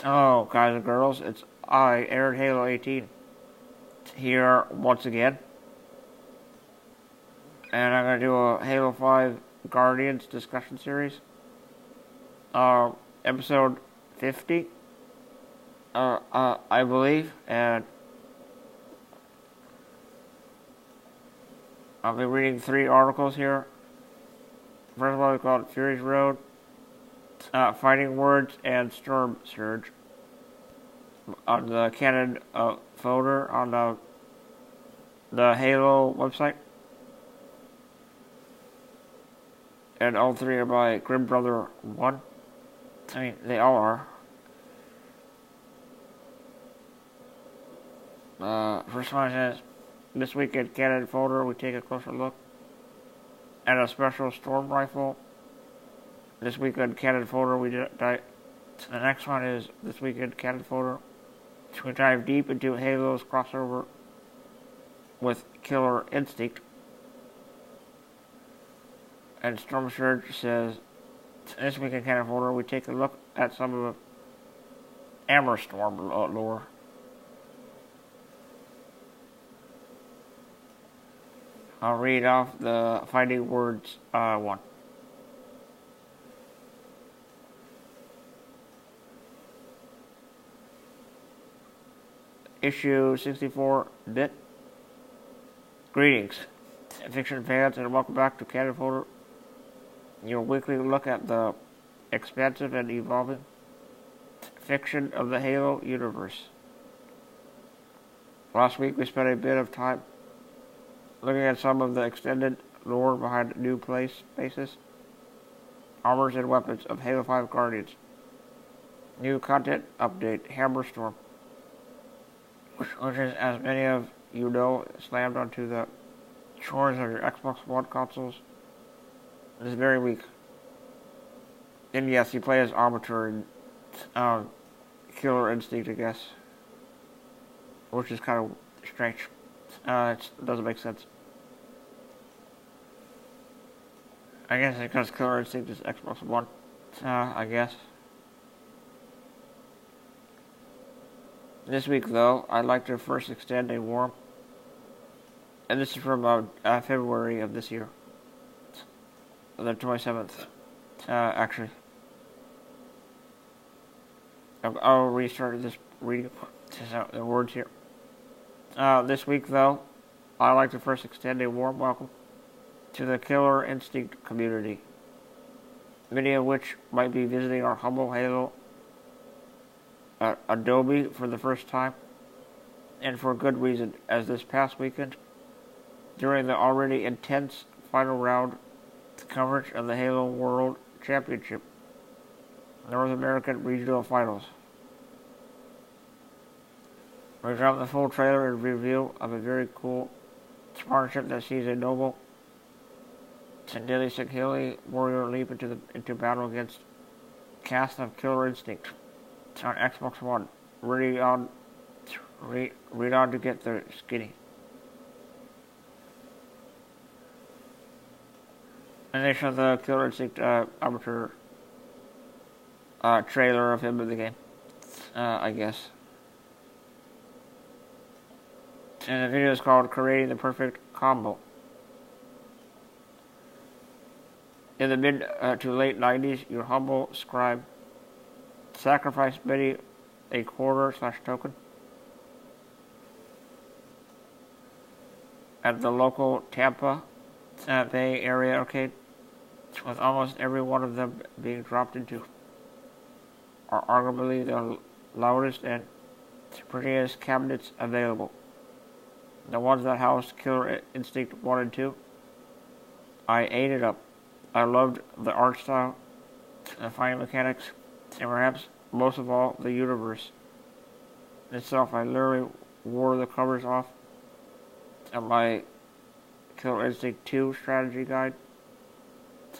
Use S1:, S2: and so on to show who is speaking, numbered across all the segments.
S1: Hello, guys and girls. It's I, Aaron Halo 18, here once again. And I'm going to do a Halo 5 Guardians discussion series. Episode 50, I believe. And I'll be reading 3 articles here. First one is called Fury's Road, Fighting Words, and Storm Surge. On the canon folder on the Halo website. And all 3 are by Grim Brother 1. I mean, they all are. First one says, this weekend canon folder, we take a closer look at a special storm rifle. This weekend canon folder, the next one is this weekend canon folder. We dive deep into Halo's crossover with Killer Instinct. And Storm Surge says, this week in Canon Folder, we take a look at some of the Armor Storm lore. I'll read off the Fighting Words one. Issue 64-bit. Greetings, fiction fans, and welcome back to Canon Folder, your weekly look at the expansive and evolving fiction of the Halo universe. Last week we spent a bit of time looking at some of the extended lore behind new bases, armors, and weapons of Halo 5 Guardians. New content update, Hammerstorm, which is, as many of you know, slammed onto the shores of your Xbox One consoles this very week. And yes, you play as Arbiter and Killer Instinct, I guess, which is kind of strange. It doesn't make sense. I guess because Killer Instinct is Xbox One, I guess. This week, though, I'd like to first extend a warm, and this is from February of this year, the 27th, actually. I'll restart this reading the words here. This week, though, I'd like to first extend a warm welcome to the Killer Instinct community, many of which might be visiting our humble Halo Adobe for the first time, and for good reason, as this past weekend, during the already intense final round coverage of the Halo World Championship North American Regional Finals, we dropped the full trailer and review of a very cool partnership that sees a noble Sindeli Sakhili warrior leap into battle against cast of Killer Instinct on Xbox One, read on to get the skinny. And they show the Killer Instinct amateur trailer of him in the game, I guess. And the video is called Creating the Perfect Combo. In the mid to late 90s, your humble scribe sacrificed many a quarter/token at the local Tampa Bay area arcade, with almost every one of them being dropped into are arguably the loudest and prettiest cabinets available. The ones that housed Killer Instinct 1 and 2. I ate it up. I loved the art style, the fighting mechanics, and perhaps most of all, the universe itself. I literally wore the covers off of my Killer Instinct 2 strategy guide,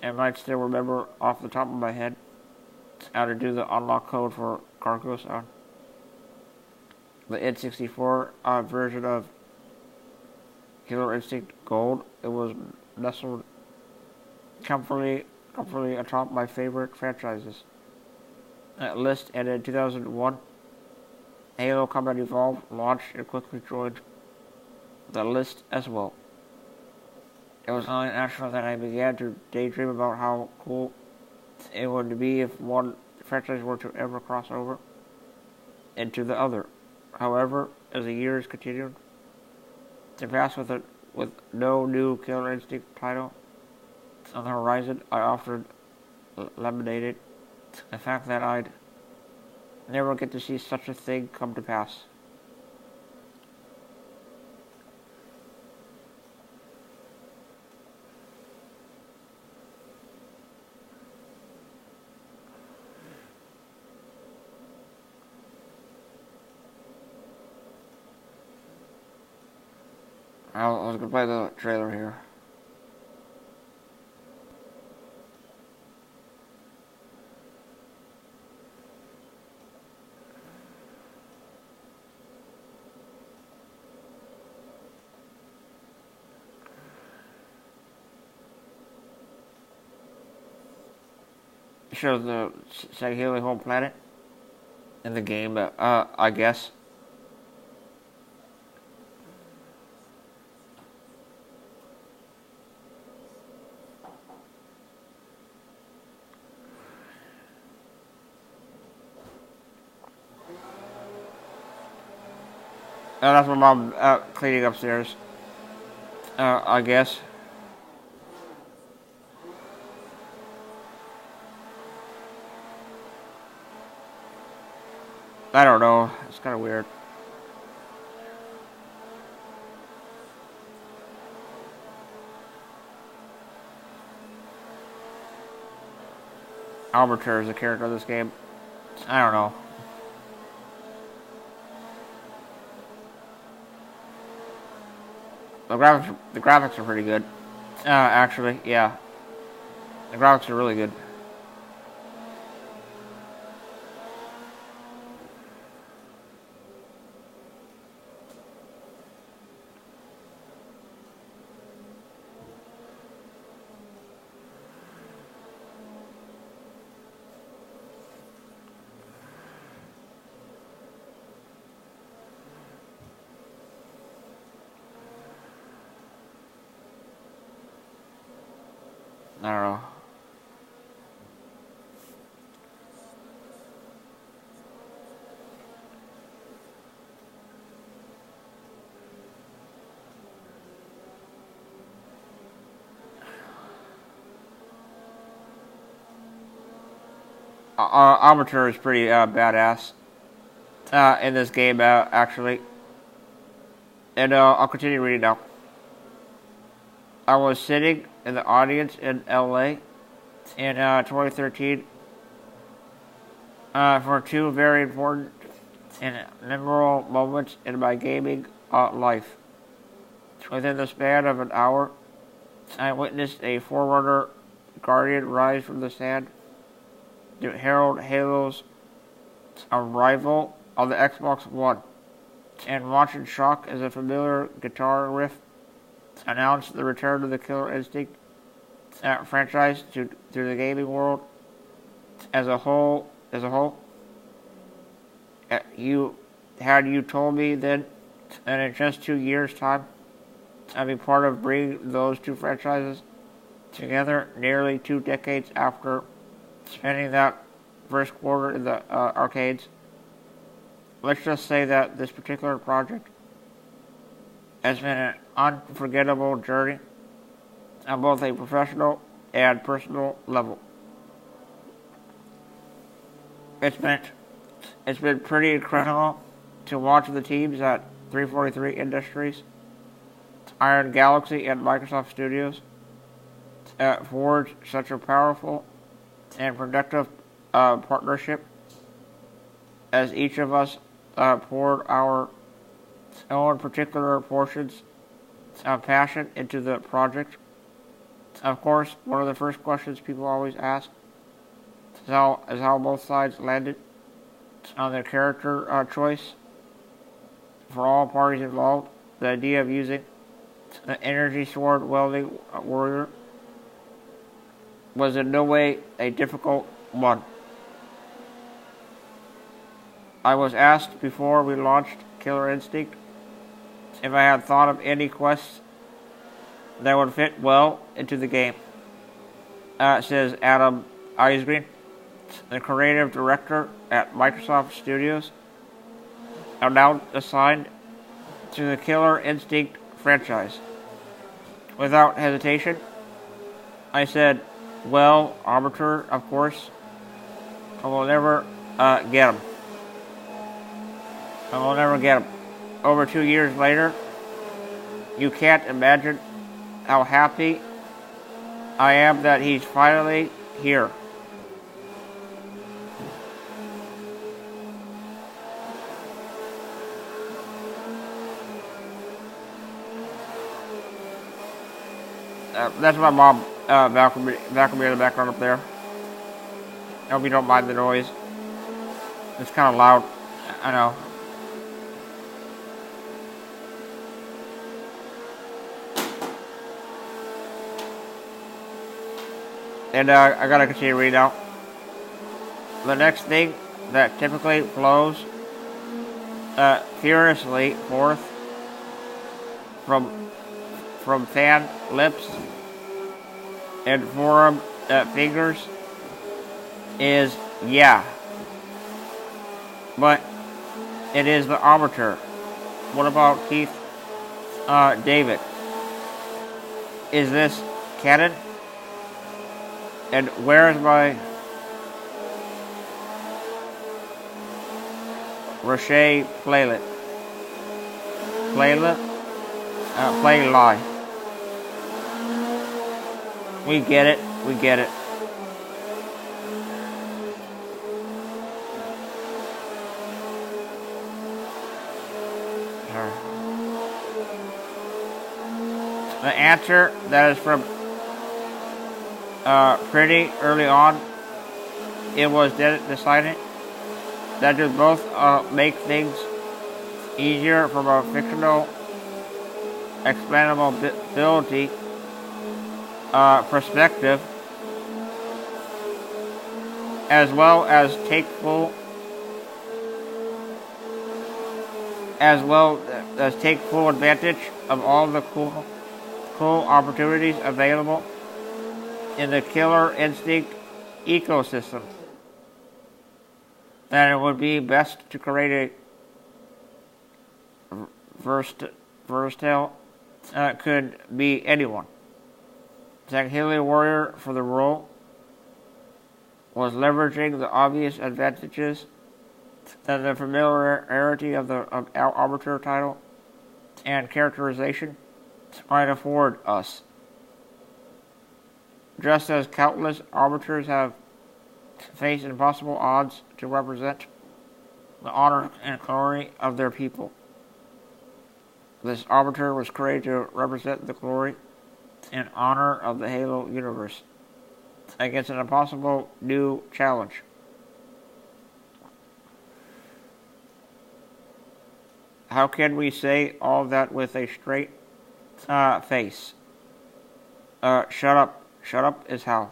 S1: and might still remember off the top of my head how to do the unlock code for Cargos on the N64 version of Killer Instinct Gold. It was nestled comfortably atop my favorite franchises. list, and in 2001, Halo Combat Evolved launched and quickly joined the list as well. It was only natural that I began to daydream about how cool it would be if one franchise were to ever cross over into the other. However, as the years continued to pass with no new Killer Instinct title on the horizon, I often laminated the fact that I'd never get to see such a thing come to pass. I was gonna play the trailer here. It shows the Sagilly home planet in the game, I guess. That's my mom cleaning upstairs. I guess. I don't know. It's kind of weird. Arbiter is a character of this game. I don't know. The graphics are pretty good. Actually, yeah. The graphics are really good. I don't know. Arbiter is pretty badass in this game, actually. And I'll continue reading now. I was sitting in the audience in LA in 2013 for two very important and memorable moments in my gaming life. Within the span of an hour, I witnessed a Forerunner Guardian rise from the sand to herald Halo's arrival on the Xbox One, and watch in shock as a familiar guitar riff announced the return of the Killer Instinct franchise to the gaming world as a whole. You told me then that in just 2 years' time, I'd be part of bringing those two franchises together nearly 2 decades after spending that first quarter in the arcades. Let's just say that this particular project has been an unforgettable journey on both a professional and personal level. It's been pretty incredible to watch the teams at 343 Industries, Iron Galaxy, and Microsoft Studios forge such a powerful and productive partnership as each of us poured our own particular portions of passion into the project. Of course, one of the first questions people always ask is how both sides landed on their character choice. For all parties involved, the idea of using the energy sword wielding warrior was in no way a difficult one. I was asked before we launched Killer Instinct if I had thought of any quests that would fit well into the game, says Adam Eisgreen, the creative director at Microsoft Studios, are now assigned to the Killer Instinct franchise. Without hesitation, I said, well, Arbiter, of course. I will never get him. I will never get him. Over 2 years later, you can't imagine how happy I am that he's finally here. That's my mom balcony in the background up there. I hope you don't mind the noise. It's kind of loud. I know. And I gotta continue reading now. The next thing that typically flows furiously forth from fan lips and forum fingers is yeah. But it is the Arbiter. What about Keith David? Is this canon? And where is my Roche playlet? Play lie. We get it. We get it. The answer that is from pretty early on, it was decided that to both make things easier from a fictional expandability perspective, as well as take full advantage of all the cool opportunities available in the Killer Instinct ecosystem, that it would be best to create a versatile could be anyone. Sakhili Warrior for the role was leveraging the obvious advantages that the familiarity of the Arbiter title and characterization might afford us. Just as countless Arbiters have faced impossible odds to represent the honor and glory of their people, this Arbiter was created to represent the glory and honor of the Halo universe against an impossible new challenge. How can we say all that with a straight face? Shut up is how.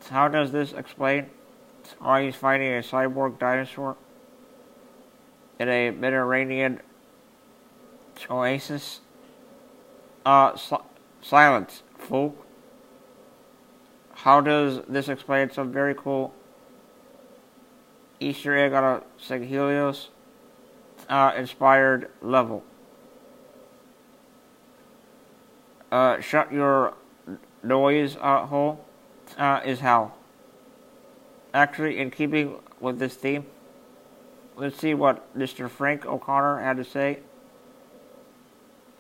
S1: How does this explain why he's fighting a cyborg dinosaur in a Mediterranean oasis? Silence, fool. How does this explain some very cool Easter egg on a Sakhelios inspired level? Shut your noise hole is how. Actually, in keeping with this theme, let's see what Mr. Frank O'Connor had to say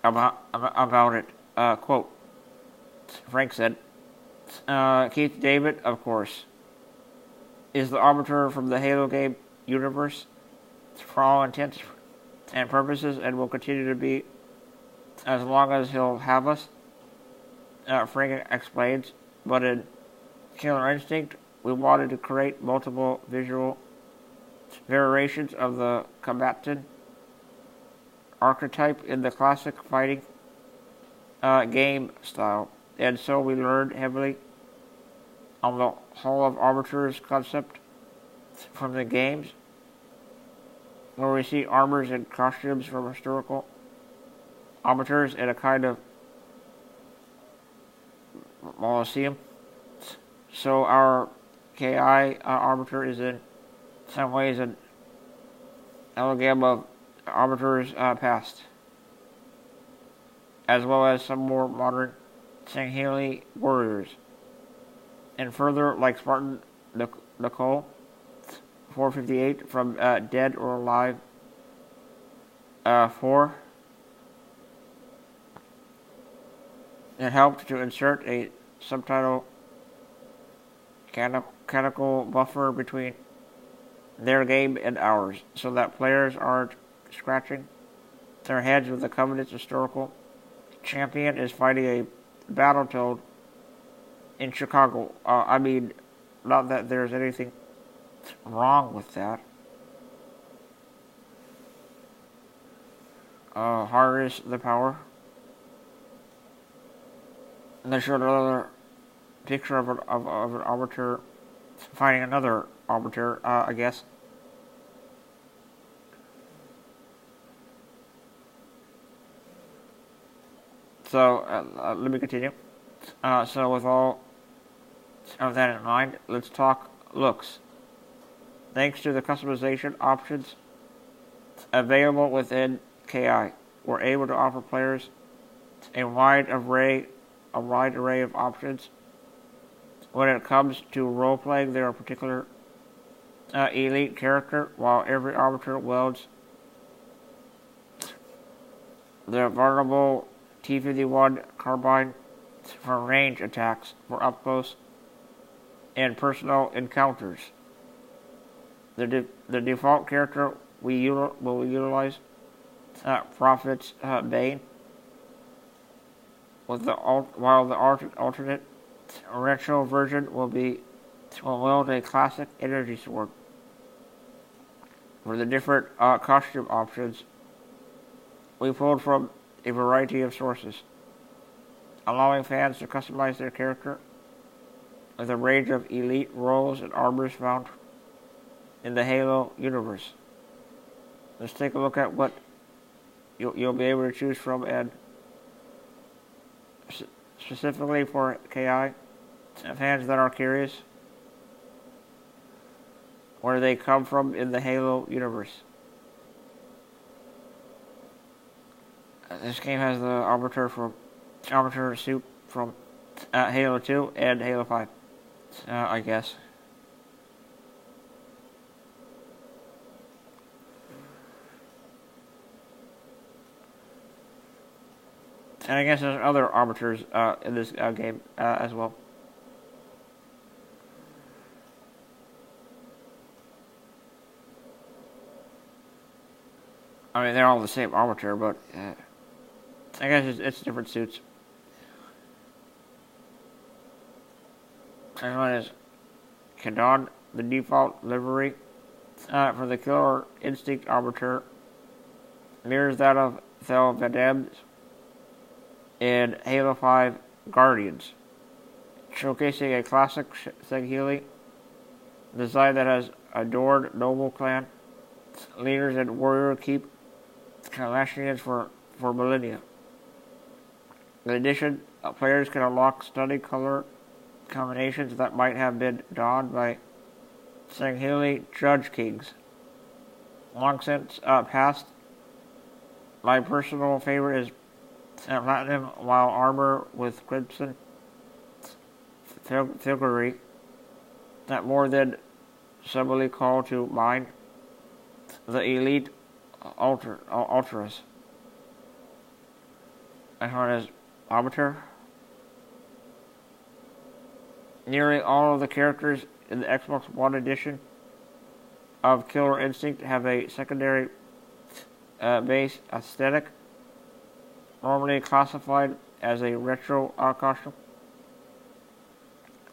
S1: about it. Quote, Frank said, Keith David, of course, is the Arbiter from the Halo game universe for all intents and purposes, and will continue to be as long as he'll have us. Frank explains, but in Killer Instinct, we wanted to create multiple visual variations of the combatant archetype in the classic fighting game style, and so we learned heavily on the Hall of Arbiters concept from the games, where we see armors and costumes from historical arbiters in a kind of Molosseum. So our KI arbiter is in some ways an amalgam of arbiters past, as well as some more modern Sangheili warriors. And further, like Spartan Locke 458 from Dead or Alive 4, it helped to insert a subtitle canonical buffer between their game and ours, so that players aren't scratching their heads with the Covenant's historical champion is fighting a Battletoad in Chicago. I mean, not that there's anything wrong with that. Harness the power. And they showed another picture of an arbiter fighting another arbiter, I guess. So, let me continue. So with all of that in mind, let's talk looks. Thanks to the customization options available within KI, we're able to offer players a wide array of options when it comes to role-playing their particular elite character, while every arbiter wields the vulnerable T-51 carbine for range attacks for up-close and personal encounters. The default character will utilize Prophet's Bane, while the alternate retro version will wield a classic energy sword. For the different costume options, we pulled from a variety of sources, allowing fans to customize their character with a range of elite roles and armors found in the Halo universe. Let's take a look at what you'll be able to choose from, and specifically for KI fans that are curious where they come from in the Halo universe. This game has the arbiter suit from Halo 2 and Halo 5, I guess. And I guess there's other arbiters in this game as well. I mean, they're all the same arbiter, but I guess it's different suits. This one is Kadon, the default livery for the Killer Instinct arbiter mirrors that of Thel Vadem's in Halo 5 Guardians, showcasing a classic Sangheili design that has adored noble clan leaders and warrior keep Kalashnians for millennia. In addition, players can unlock stunning color combinations that might have been donned by Sangheili Judge Kings long since past. My personal favorite is Platinum While armor with crimson filigree that more than subtly call to mind the elite ultras. As far as arbiter, nearly all of the characters in the Xbox One edition of Killer Instinct have a secondary base aesthetic, normally classified as a retro costume,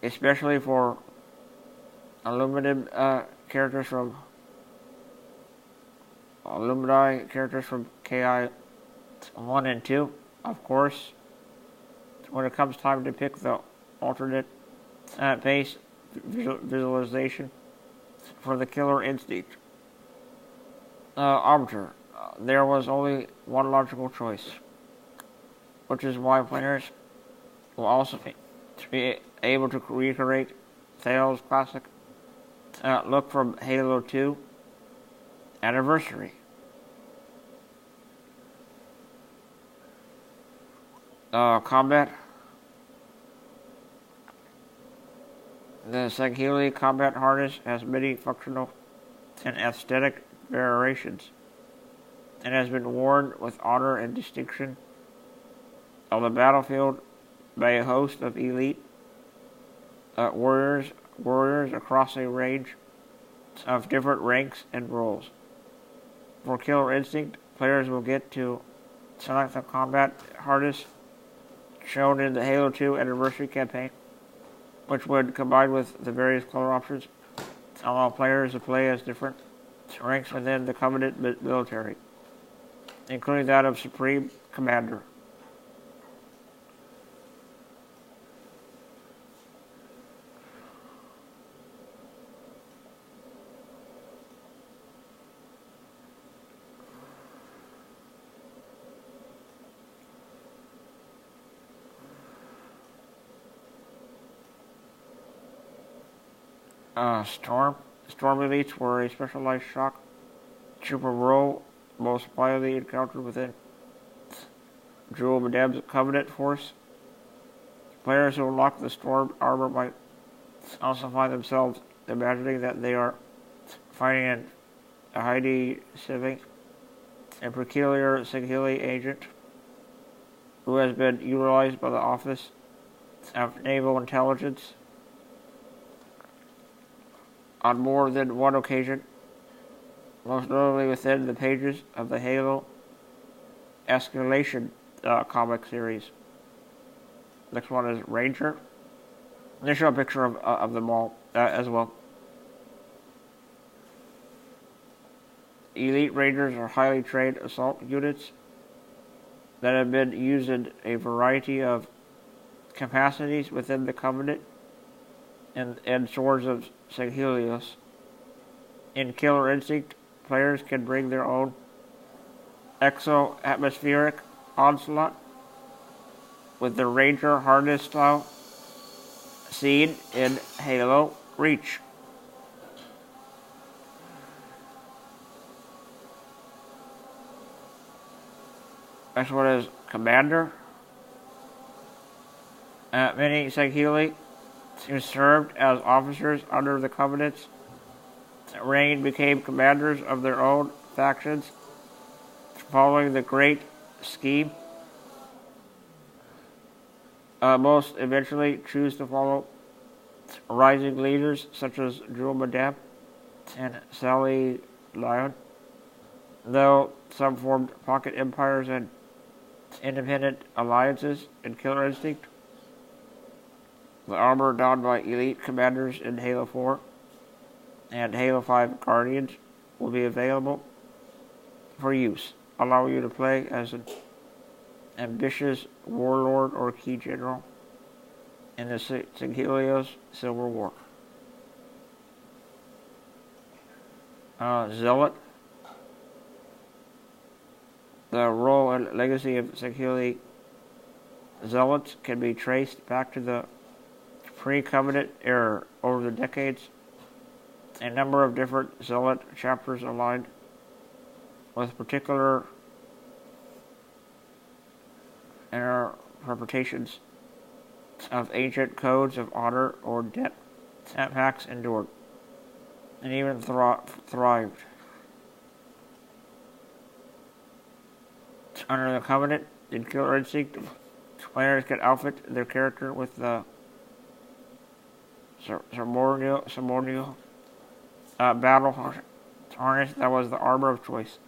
S1: especially for Illuminati characters from KI 1 and 2. Of course, when it comes time to pick the alternate base visualization for the Killer Instinct, arbiter. There was only one logical choice, which is why players will also be able to recreate Thalos' classic look from Halo 2 Anniversary. Combat. The Saghili combat harness has many functional and aesthetic variations, and has been worn with honor and distinction on the battlefield by a host of elite warriors across a range of different ranks and roles. For Killer Instinct, players will get to select the combat harness shown in the Halo 2 Anniversary campaign, which would combine with the various color options allow players to play as different ranks within the Covenant military, including that of Supreme Commander. Storm elites were a specialized shock trooper role most widely encountered within Jewel Madam's Covenant force. Players who unlock the Storm armor might also find themselves imagining that they are fighting a highly civic and peculiar Saghili agent who has been utilized by the Office of Naval Intelligence on more than one occasion, most notably within the pages of the Halo Escalation comic series. Next one is Ranger. They show a picture of them all as well. Elite Rangers are highly trained assault units that have been used in a variety of capacities within the Covenant and Swords of Saghelios. In Killer Instinct, players can bring their own exo-atmospheric onslaught with the Ranger harness style seen in Halo Reach. Next one is Commander. Many Saghili who served as officers under the Covenant's reign became commanders of their own factions following the Great Scheme. Most eventually choose to follow rising leaders such as Jewel Madam and Sally Lyon, though some formed pocket empires and independent alliances in Killer Instinct. The armor donned by elite commanders in Halo 4 and Halo 5 Guardians will be available for use, allowing you to play as an ambitious warlord or key general in the Saghelios Civil War. Zealot. The role and legacy of Sagheli Zealots can be traced back to the pre-Covenant era. Over the decades, a number of different Zealot chapters aligned with particular interpretations of ancient codes of honor or debt pacts endured, and even thrived. Under the Covenant, in Killer Instinct, players can outfit their character with the ceremonial battle harness that was the armor of choice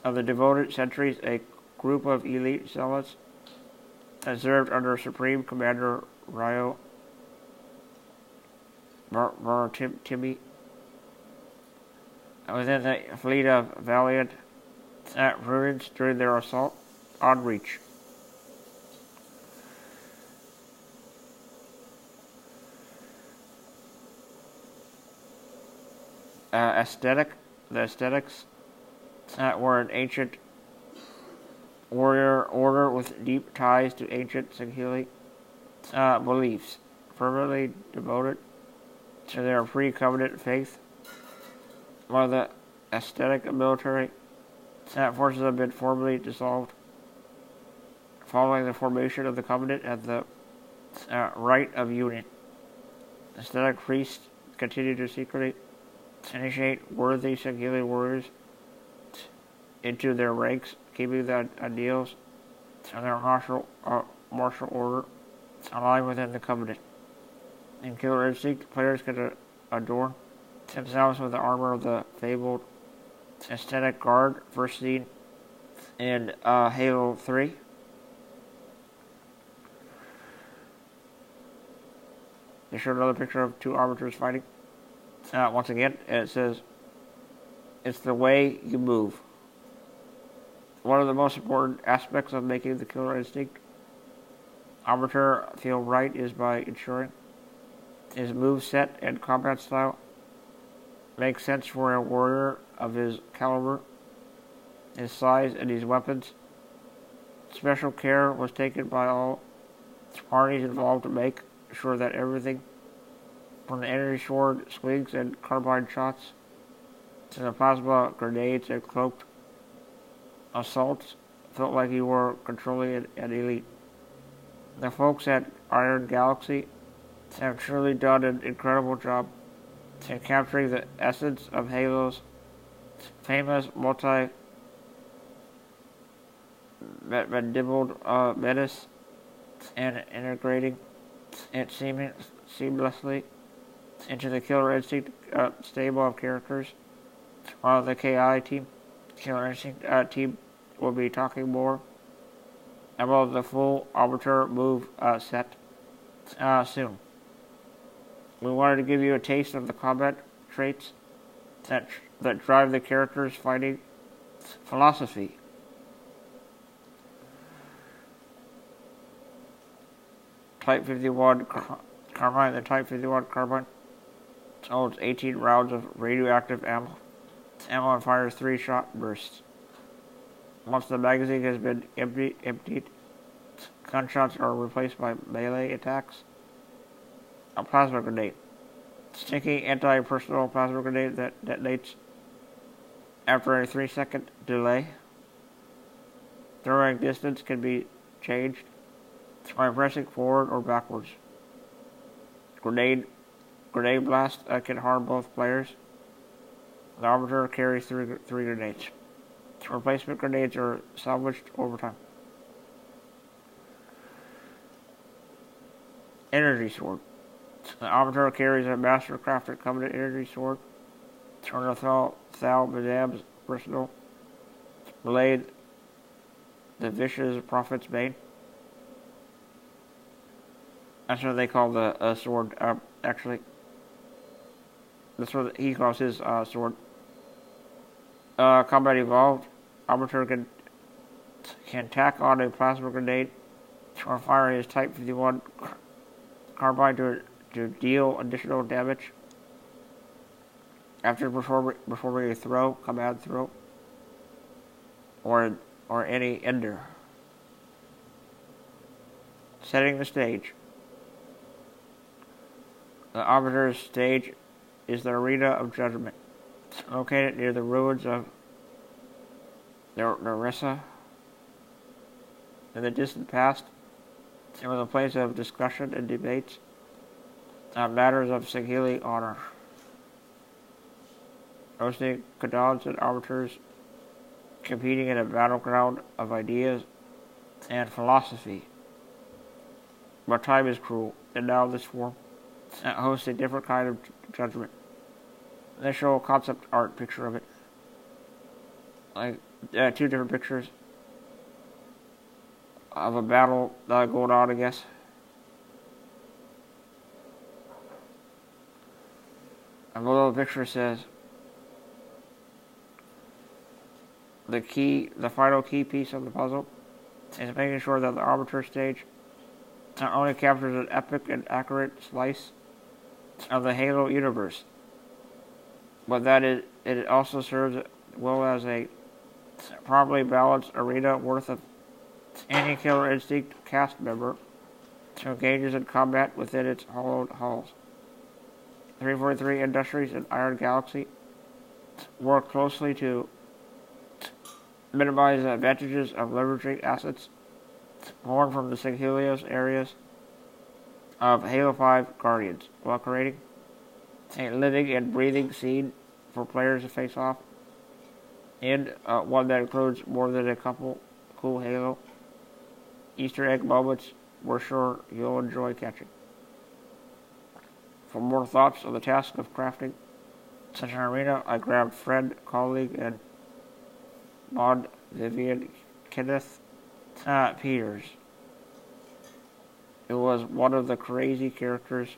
S1: of the devoted sentries, a group of elite zealots that served under Supreme Commander Ryo Baratimi within the fleet of Valiant Ruins during their assault on Reach. The aesthetics were an ancient warrior order with deep ties to ancient Singhili beliefs, fervently devoted to their pre-covenant faith, while the aesthetic military forces have been formally dissolved following the formation of the covenant and the rite of union. Aesthetic priests continue to secretly initiate worthy Singhili warriors into their ranks, keeping the ideals of their martial order alive within the covenant. In Killer Instinct, players can adorn themselves with the armor of the fabled aesthetic guard, first seen in Halo 3. They showed another picture of two arbiters fighting. Once again, and it says, "It's the way you move." One of the most important aspects of making the Killer Instinct arbiter feel right is by ensuring his moveset and combat style make sense for a warrior of his caliber, his size, and his weapons. Special care was taken by all parties involved to make sure that everything from the energy sword, swings, and carbine shots to the plasma grenades and cloaked assaults felt like you were controlling an elite. The folks at Iron Galaxy have truly done an incredible job in capturing the essence of Halo's famous multi-mandibuled menace and integrating it seamlessly into the Killer Instinct stable of characters. While the Killer Instinct team will be talking more about the full arbiter move set soon. We wanted to give you a taste of the combat traits that drive the character's fighting philosophy. Type 51 carbine. The Type 51 carbine holds 18 rounds of radioactive ammo and fires 3-shot bursts. Once the magazine has been emptied, gunshots are replaced by melee attacks. A plasma grenade. Sticky anti-personnel plasma grenade that detonates after a 3-second delay. Throwing distance can be changed by pressing forward or backwards. Grenade blast can harm both players. The arbiter carries three grenades. Replacement grenades are salvaged over time. Energy sword. The arbiter carries a master-crafted covenant energy sword. Thal Madam's personal blade, the vicious prophet's bane. That's what they call the sword, actually. That's what he calls his sword. Combat evolved. Arbiter can tack on a plasma grenade or fire his Type 51 carbine to deal additional damage. After performing a throw, command throw, or any ender. Setting the stage. The arbiter's stage is the arena of judgment, located near the ruins of Narissa in the distant past. It was a place of discussion and debates on matters of Singhili honor. Hosting Kadons and arbiters competing in a battleground of ideas and philosophy. But time is cruel, and now this form hosts a different kind of judgment. They show a concept art picture of it. Like, two different pictures of a battle going on, I guess. And below the picture says, the final key piece of the puzzle is making sure that the arbiter stage not only captures an epic and accurate slice of the Halo universe, but that it also serves well as a probably balanced arena worth of any Killer Instinct cast member to engages in combat within its hollowed halls. 343 Industries and Iron Galaxy work closely to minimize the advantages of leveraging assets born from the Singhelios areas of Halo 5 Guardians, while creating a living and breathing scene for players to face off in, one that includes more than a couple cool Halo Easter egg moments we're sure you'll enjoy catching. For more thoughts on the task of crafting such an arena, I grabbed friend, colleague, and mod Vivian Kenneth Peters. It was one of the crazy characters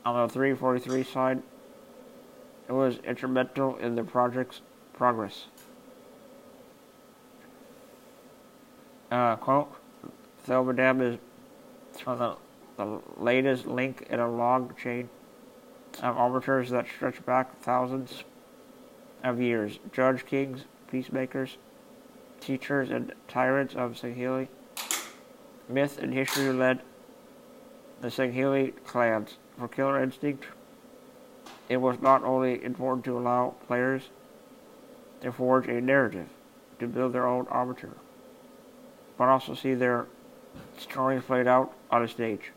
S1: on the 343 side. It was instrumental in the project's progress. Quote, Thelmadam is from the latest link in a long chain of arbiters that stretch back thousands of years. Judge kings, peacemakers, teachers, and tyrants of Singheli. Myth and history led the Singheli clans. For Killer Instinct, it was not only important to allow players to forge a narrative, to build their own arbiter, but also see their stories played out on a stage.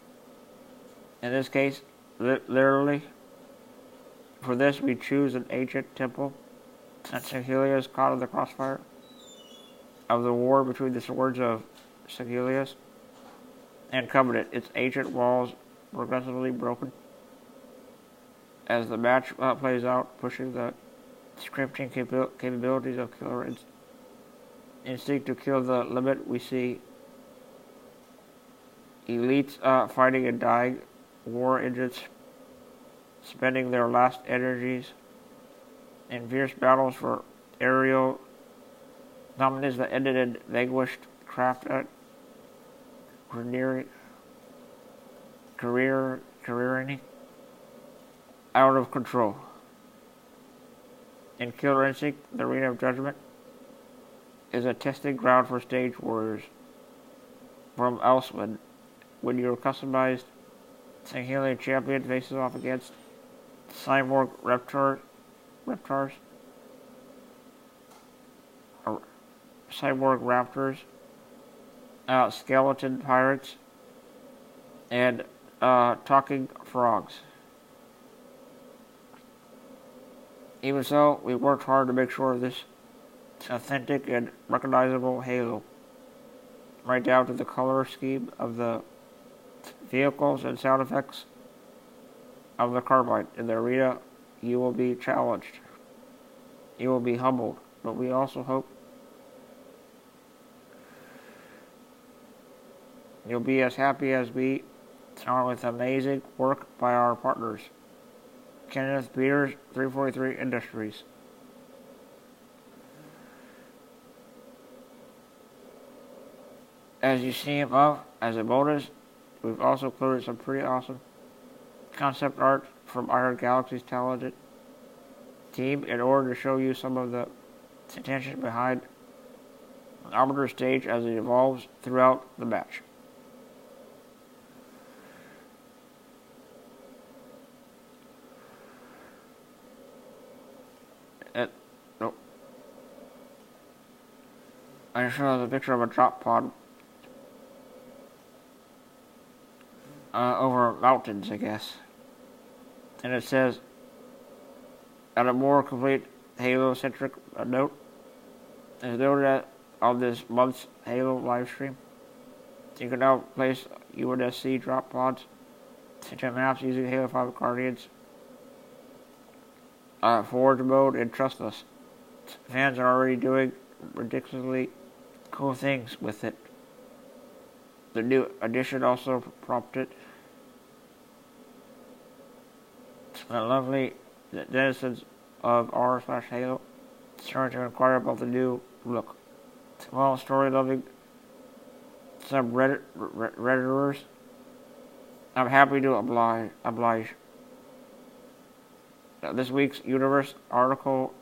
S1: In this case, literally, for this we choose an ancient temple that Singhelios caught in the crossfire of the war between the swords of Singhelios and Covenant. Its ancient walls progressively broken as the match plays out, pushing the scripting capabilities of Killer Instinct to kill the limit. We see elites fighting and dying, war engines spending their last energies in fierce battles for aerial dominance that ended in vanquished craft at careering out of control. In Killer Instinct, the Arena of Judgment is a testing ground for stage warriors from elsewhere. When your customized Singhelian champion faces off against cyborg raptors, skeleton pirates, and talking frogs. Even so, we worked hard to make sure this is authentic and recognizable Halo, right down to the color scheme of the vehicles and sound effects of the Carbine. In the arena, you will be challenged. You will be humbled, but we also hope you'll be as happy as we are with amazing work by our partners. Kenneth Peters, 343 Industries. As you see above, as a bonus, we've also included some pretty awesome concept art from Iron Galaxy's talented team in order to show you some of the intention behind the Arbiter stage as it evolves throughout the match. I show the picture of a drop pod over mountains, I guess. And it says, at a more complete Halo-centric note, as noted on this month's Halo livestream, you can now place UNSC drop pods into maps using Halo 5 Guardians Forge mode, and trust us, fans are already doing ridiculously cool things with it. The new addition also prompted the lovely denizens of r/Halo starting to inquire about the new look. Well, story-loving subredditors, I'm happy to oblige. This week's Universe article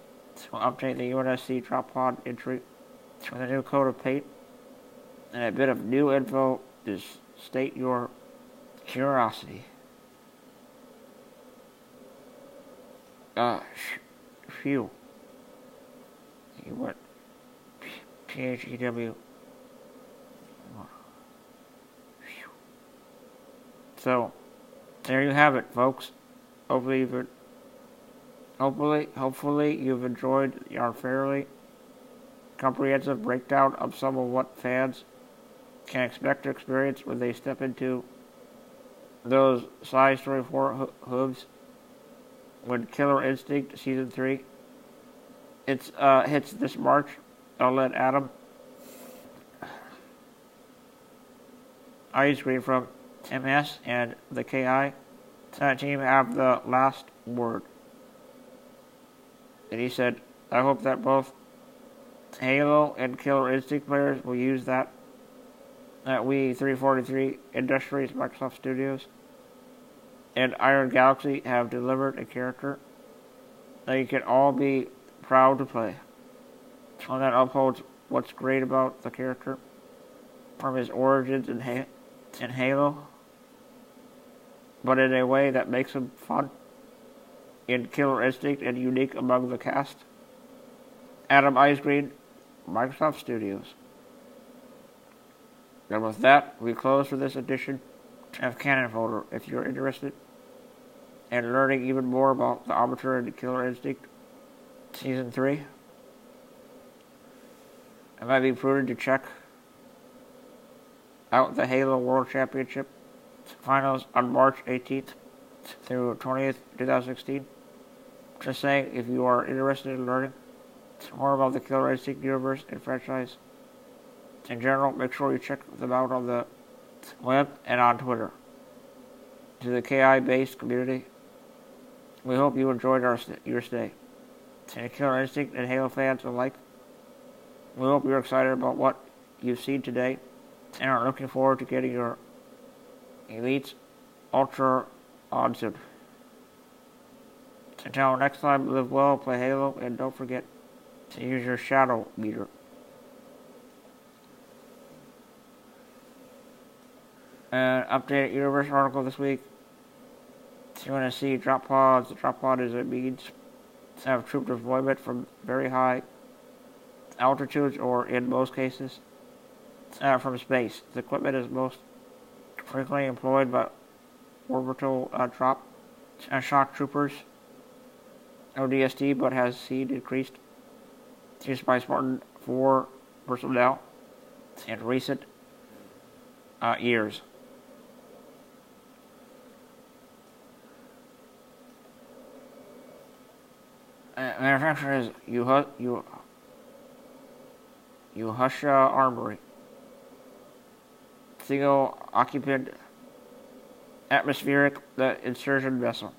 S1: will update the UNSC drop pod entry with a new coat of paint and a bit of new info to state your curiosity. Phew. What? PHEW. So, there you have it, folks. Hopefully you've enjoyed our fairly comprehensive breakdown of some of what fans can expect to experience when they step into those size 24 hooves when Killer Instinct Season 3 hits this March. I'll let Adam Ice Cream from MS and the KI team have the last word. And he said, I hope that both Halo and Killer Instinct players will use that we 343 Industries Microsoft Studios and Iron Galaxy have delivered a character that you can all be proud to play. One that upholds what's great about the character from his origins in Halo, but in a way that makes him fun in Killer Instinct and unique among the cast. Adam Ice Green, Microsoft Studios. And with that, we close for this edition of Cannon Folder. If you're interested in learning even more about the Arbiter and Killer Instinct Season 3, it might be prudent to check out the Halo World Championship Finals on March 18th through 20th, 2016. Just saying, if you are interested in learning more about the Killer Instinct universe and franchise in general, make sure you check them out on the web and on Twitter. To the KI-based community, we hope you enjoyed your stay. To Killer Instinct and Halo fans alike, we hope you're excited about what you've seen today and are looking forward to getting your Elites Ultra on soon. Until next time, live well, play Halo, and don't forget to use your shadow meter. An updated universe article this week. So you want to see drop pods. The drop pod is a means to have troop deployment from very high altitudes, or in most cases, from space. The equipment is most frequently employed by orbital drop shock troopers, ODST, but has seen increased use by Spartan 4 personnel in recent years. Manufacturer is Uhusha Armory. Single occupant atmospheric insertion vessel.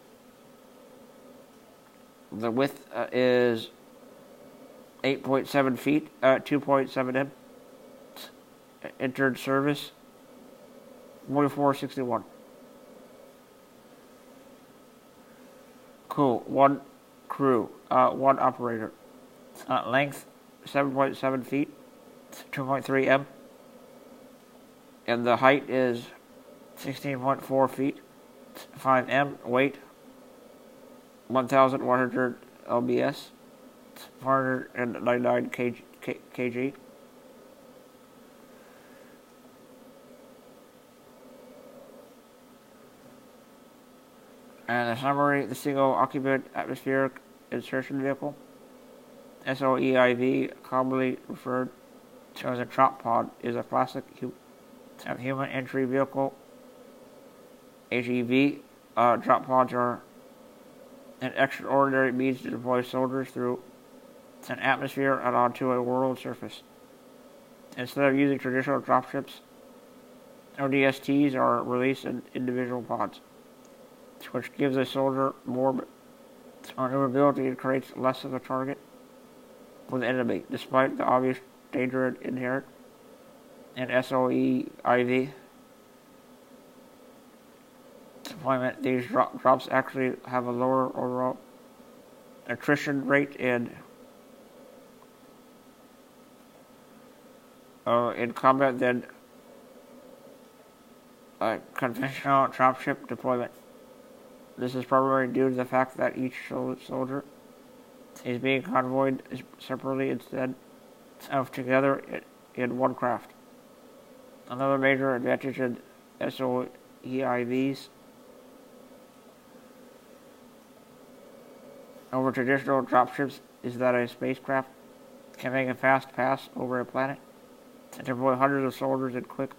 S1: The width is 8.7 feet, 2.7 m. Entered service 4461. Cool. One crew, one operator. Length 7.7 feet, 2.3 m. And the height is 16.4 feet, 5 m. Weight 1,100 lbs, 499 kg. And the summary: the single occupant atmospheric insertion vehicle, SOEIV, commonly referred to as a drop pod, is a classic human entry vehicle. HEV drop pods are an extraordinary means to deploy soldiers through an atmosphere and onto a world surface. Instead of using traditional dropships, ODSTs are released in individual pods, which gives a soldier more maneuverability and creates less of a target for the enemy, despite the obvious danger inherent in SOEIV deployment. These drops actually have a lower overall attrition rate and in combat than conventional dropship deployment. This is primarily due to the fact that each soldier is being convoyed separately instead of together in one craft. Another major advantage in SOEIVs over traditional dropships is that a spacecraft can make a fast pass over a planet and deploy hundreds of soldiers in quick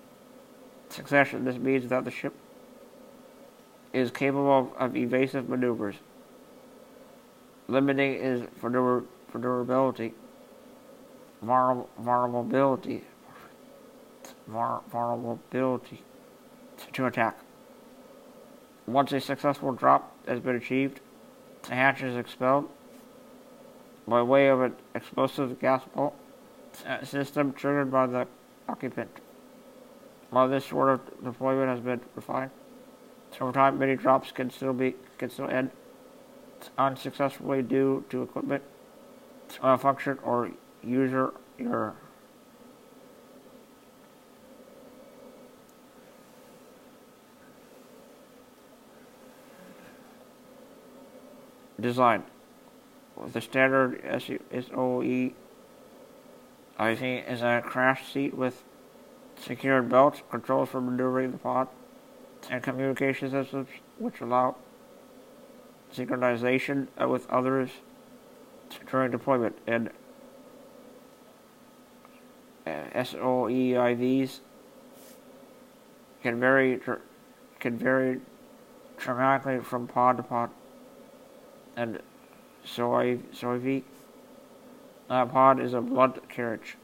S1: succession. This means that the ship is capable of evasive maneuvers. Limiting is vulnerability to attack. Once a successful drop has been achieved, the hatch is expelled by way of an explosive gas bolt system triggered by the occupant. While this sort of deployment has been refined, over time many drops can still end unsuccessfully due to equipment malfunction or user error. Design. The standard SOE is a crash seat with secured belts, controls for maneuvering the pod, and communication systems which allow synchronization with others during deployment. And SOEIVs can vary dramatically from pod to pod. And SOEIV pod is a blunt carriage,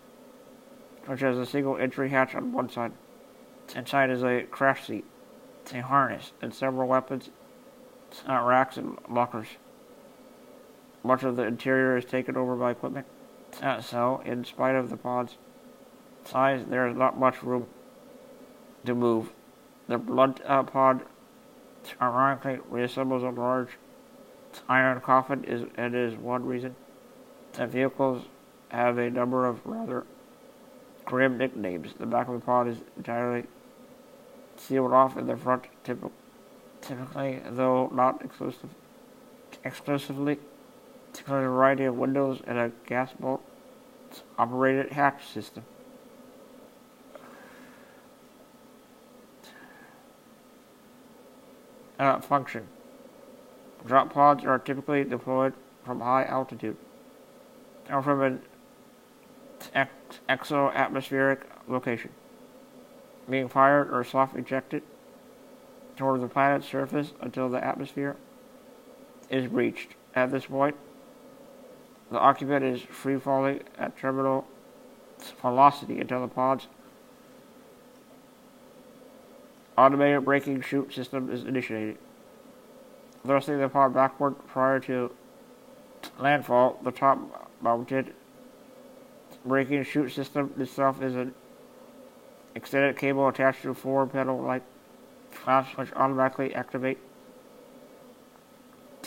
S1: which has a single entry hatch on one side. Inside is a crash seat, a harness, and several weapons, racks, and lockers. Much of the interior is taken over by equipment, so in spite of the pod's size, there is not much room to move. The blunt pod ironically reassembles a large iron coffin is one reason that vehicles have a number of rather grim nicknames. The back of the pod is entirely sealed off in the front, typically, though not exclusively, to include a variety of windows and a gas bolt operated hatch system. Function. Drop pods are typically deployed from high altitude or from an exo-atmospheric location, being fired or soft ejected toward the planet's surface until the atmosphere is breached. At this point, the occupant is free-falling at terminal velocity until the pod's automated braking chute system is initiated, thrusting the pod backward prior to landfall. The top-mounted braking chute system itself is an extended cable attached to four pedal-like flaps which automatically activate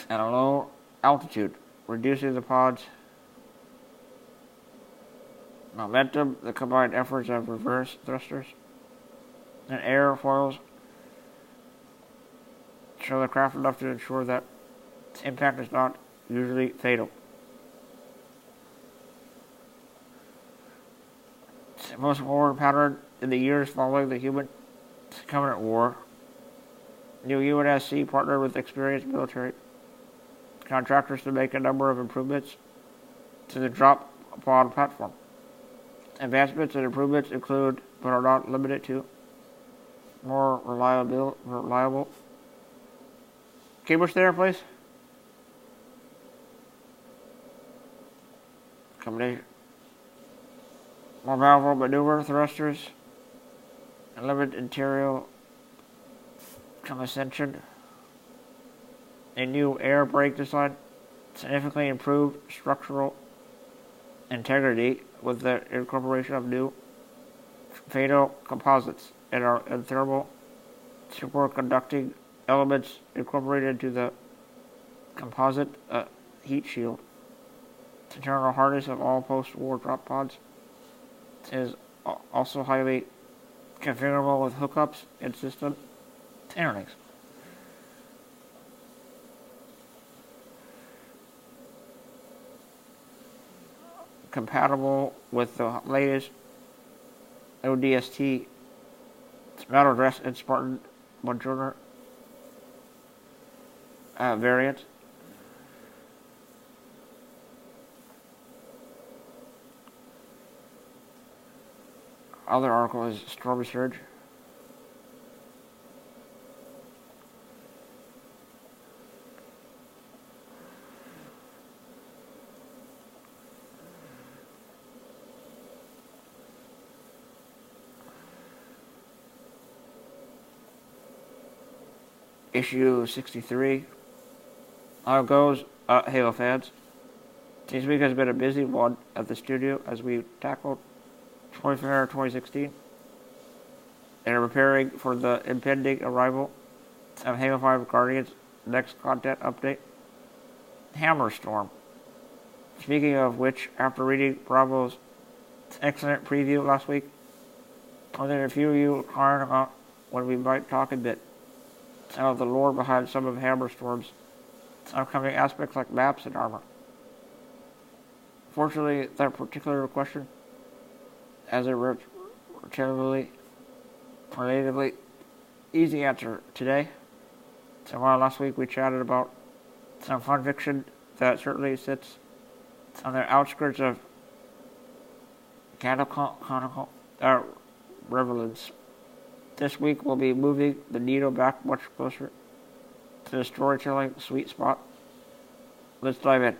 S1: at a low altitude, reducing the pod's momentum. The combined efforts of reverse thrusters and airfoils show the craft enough to ensure that impact is not usually fatal. The most forward pattern in the years following the Human Covenant War, new UNSC partnered with experienced military contractors to make a number of improvements to the drop pod platform. Advancements and improvements include, but are not limited to, more reliable. Can you push there, please? Combination. More powerful maneuver thrusters, and limited interior ascension. A new air brake design, significantly improved structural integrity with the incorporation of new fatal composites and thermal superconducting elements incorporated into the composite heat shield. The internal harness of all post-war drop pods is also highly configurable with hookups and system interlinks. Compatible with the latest ODST metal dress and Spartan Locke variants. Other article is Storm Surge. Issue 63. How it goes, Halo fans. This week has been a busy one at the studio as we tackled 2016 and are preparing for the impending arrival of Halo 5 Guardians' next content update, Hammerstorm. Speaking of which, after reading Bravo's excellent preview last week, I think a few of you inquired about when we might talk a bit about the lore behind some of Hammerstorm's upcoming aspects like maps and armor. Fortunately, that particular question has a relatively easy answer today. So while last week we chatted about some fun fiction that certainly sits on the outskirts of canonical relevance, this week we'll be moving the needle back much closer to the storytelling sweet spot. Let's dive in.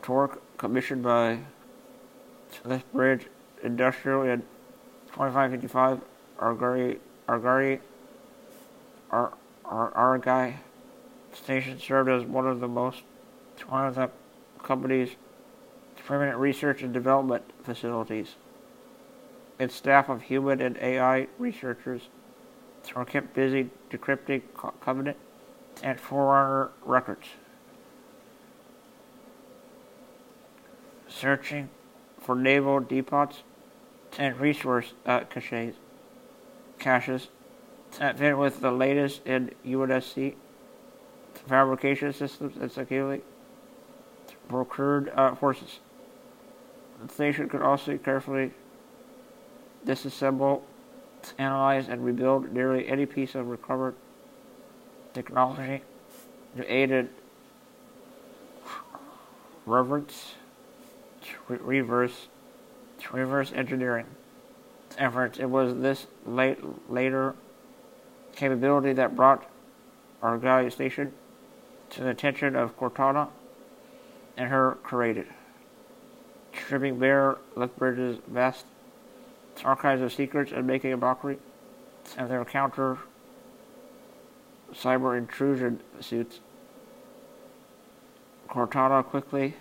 S1: Torque, commissioned by Lethbridge Industrial in 2555, Argai Station served as one of the company's permanent research and development facilities. Its staff of human and AI researchers were kept busy decrypting Covenant and Forerunner records, searching for naval depots and resource caches that fit with the latest in UNSC fabrication systems and securely procured forces. The station could also carefully disassemble, analyze, and rebuild nearly any piece of recovered technology to aid in reverse engineering efforts. It was this later capability that brought Argai Station to the attention of Cortana and her created, stripping bare Lethbridge's vast archives of secrets and making a mockery of their counter cyber intrusion suits. Cortana quickly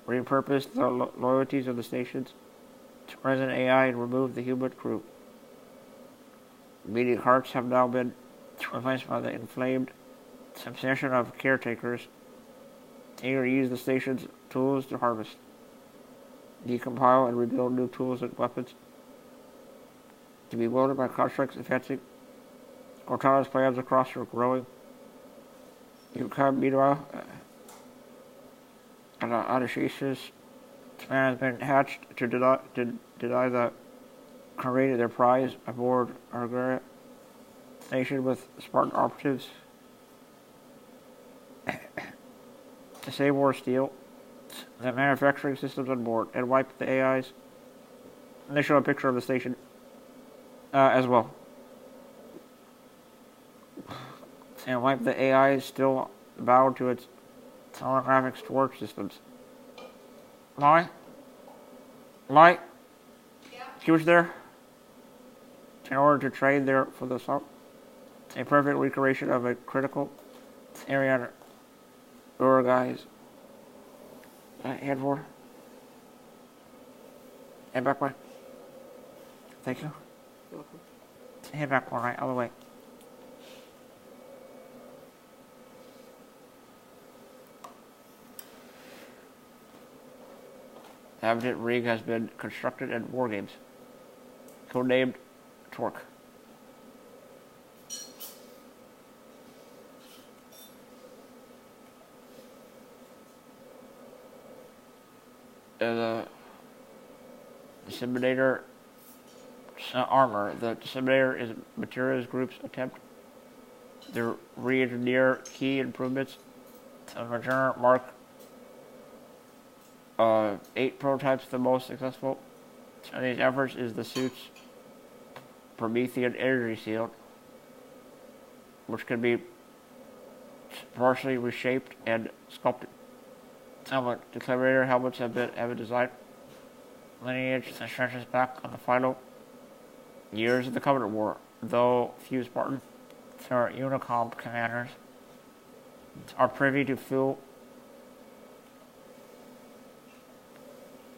S1: repurposed the loyalties of the stations to present AI and remove the human crew. Beating hearts have now been replaced by the inflamed obsession of caretakers eager to use the station's tools to harvest, decompile, and rebuild new tools and weapons to be wielded by constructs advancing Cortana's plans across her growing Yukon. Meanwhile, an audacious plan has been hatched to deny the created their prize aboard Argaria Station with Spartan operatives to save or steal the manufacturing systems on board and wipe the AIs. And they show a picture of the station as well. And wipe the AIs still bound to its holographic storage systems. Molly? Yeah. She was there in order to train there for the assault. A perfect recreation of a critical area on Urugai's head for. Head back way. Thank you.
S2: You're welcome.
S1: Head back one, right, all the way. Habitat rig has been constructed in Wargames, codenamed Torque. The Disseminator armor. The Disseminator is materials group's attempt to re-engineer key improvements to the Moderna Mark 8 prototypes. The most successful in these efforts is the suit's Promethean energy shield, which can be partially reshaped and sculpted. The Declarator helmets have been designed lineage that stretches back on the final years of the Covenant War, though few Spartan or Unicom commanders are privy to full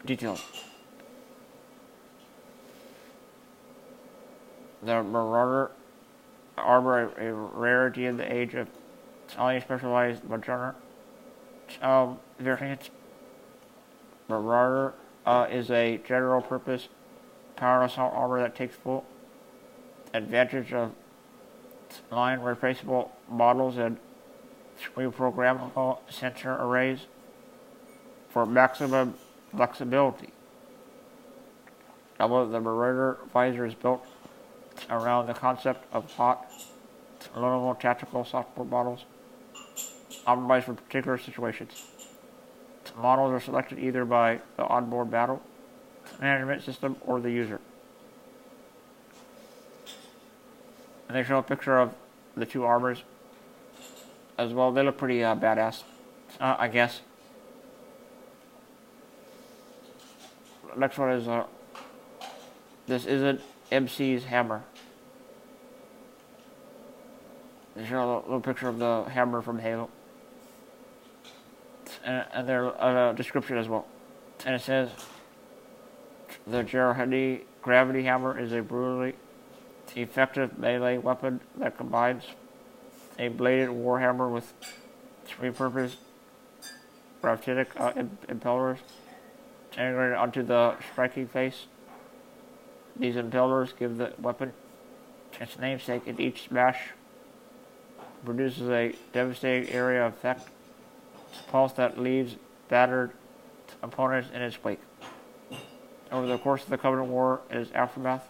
S1: details. The Marauder armor, a rarity in the age of highly specialized Moderna variants. Marauder is a general-purpose power assault armor that takes full advantage of line replaceable models and reprogrammable sensor arrays for maximum flexibility. Although the Marauder visor is built around the concept of hot, loadable tactical software models optimized for particular situations. The models are selected either by the onboard battle management system or the user. And they show a picture of the two armors as well. They look pretty badass, I guess. Next one is this isn't MC's hammer. They show a little picture of the hammer from Halo. And there's a description as well. And it says, the Gerahini gravity hammer is a brutally effective melee weapon that combines a bladed warhammer with repurposed gravitic impellers integrated onto the striking face. These impellers give the weapon its namesake, and each smash produces a devastating area effect, a pulse that leaves battered opponents in its wake. Over the course of the Covenant War and its aftermath,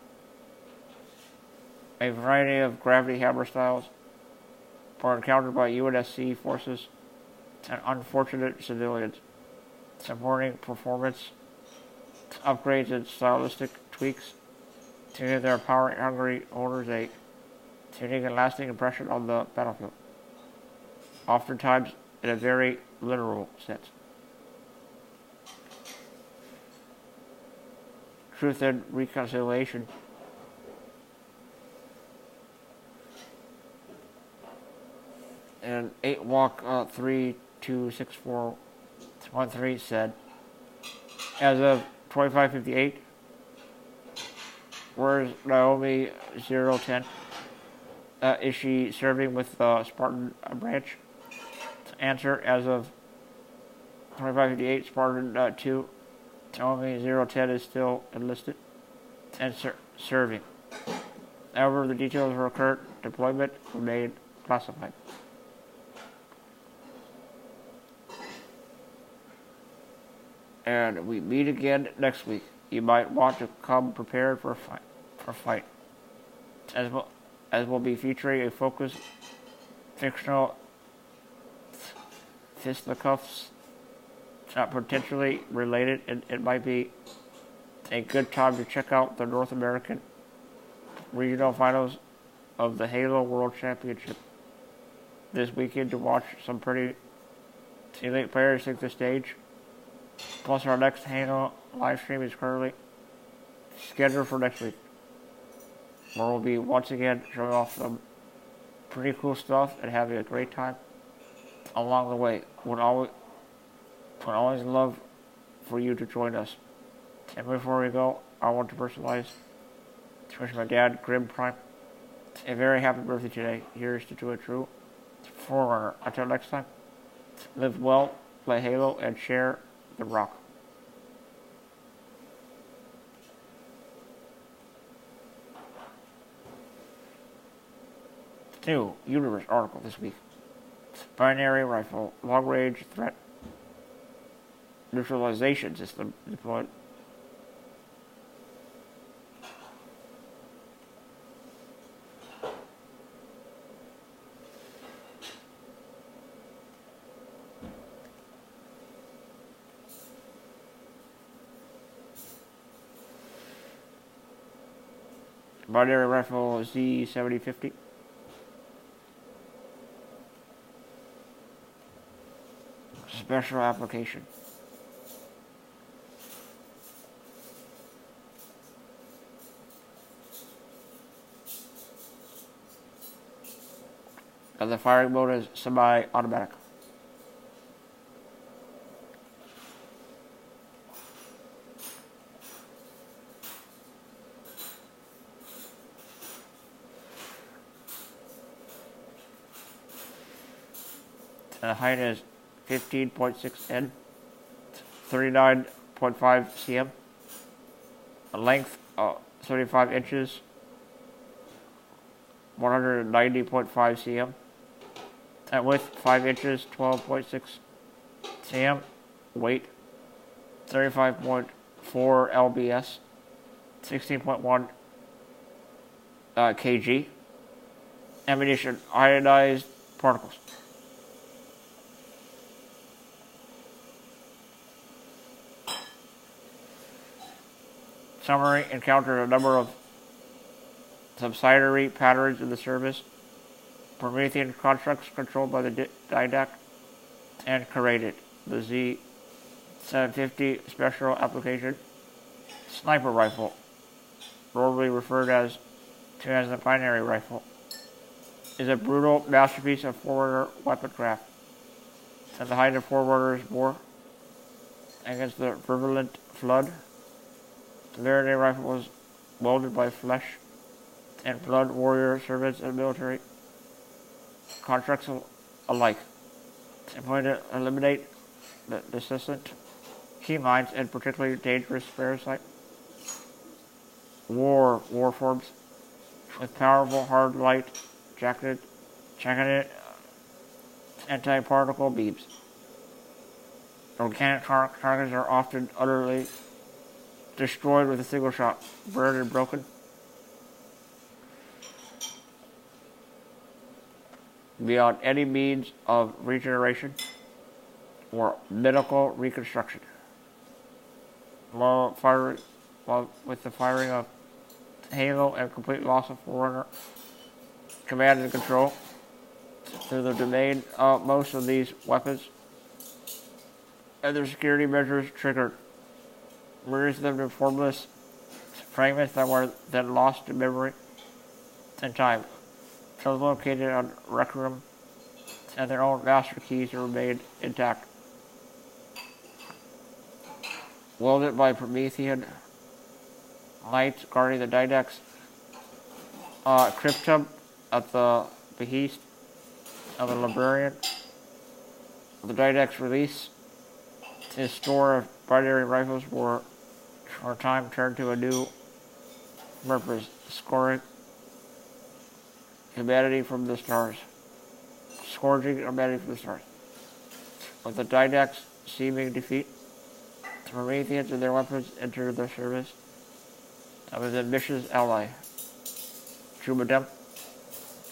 S1: a variety of gravity hammer styles were encountered by UNSC forces and unfortunate civilians, supporting performance upgrades and stylistic tweaks to give their power-hungry owners a unique and lasting impression on the battlefield, oftentimes in a very literal sense. Truth and Reconciliation. And 8 Walk 326413 said, as of 2558, where's Naomi 010? Is she serving with the Spartan branch? Answer, as of 2558, Spartan 2, Naomi 010 is still enlisted and serving. However, the details of her current deployment remain classified. And we meet again next week. You might want to come prepared for a fight. As we'll be featuring a focused fictional fisticuffs not potentially related, and it might be a good time to check out the North American regional finals of the Halo World Championship this weekend to watch some pretty elite players take the stage. Plus, our next Halo live stream is currently scheduled for next week, where we'll be once again showing off some pretty cool stuff and having a great time along the way. Would always love for you to join us. And before we go, I want to personalize to wish my dad, Grim Prime, a very happy birthday today. Here's to a true forerunner. Until next time, live well, play Halo, and share the rock. New Universe article this week. Binary rifle, long-range threat neutralization system deployed. Binary rifle Z7050. Special application. And the firing mode is semi-automatic. The height is 15.6 N, 39.5 cm. The length 35 inches, 190.5 cm. And width 5 inches, 12.6 cm. Weight 35.4 lbs, 16.1 kg. Ammunition iodized particles. Summary: encountered a number of subsidiary patterns in the service, Promethean constructs controlled by the Didact, and created the Z750 special application sniper rifle, normally referred as the binary rifle, is a brutal masterpiece of forwarder weaponcraft. At the height of forwarders war against the virulent flood, the binary rifle was welded by flesh and blood warrior servants and military contracts alike, employed to eliminate the persistent key mines and particularly dangerous parasite war forms with powerful hard light jacketed anti-particle beams. Organic targets are often utterly destroyed with a single shot, burned and broken. Beyond any means of regeneration or medical reconstruction. With the firing of Halo and complete loss of forerunner command and control through the domain of most of these weapons and their security measures triggered, reducing them to formless fragments that were then lost to memory and time. Some located on Requiem and their own master keys remained intact. Welded by Promethean lights guarding the Didact's cryptum at the behest of the librarian. The Didact's release, his store of binary rifles were for a time turned to a new purpose, scoring humanity from the stars. Scourging humanity from the stars. With the Didact's seeming defeat, the Prometheans and their weapons entered the service of his ambitious ally, Troubadour,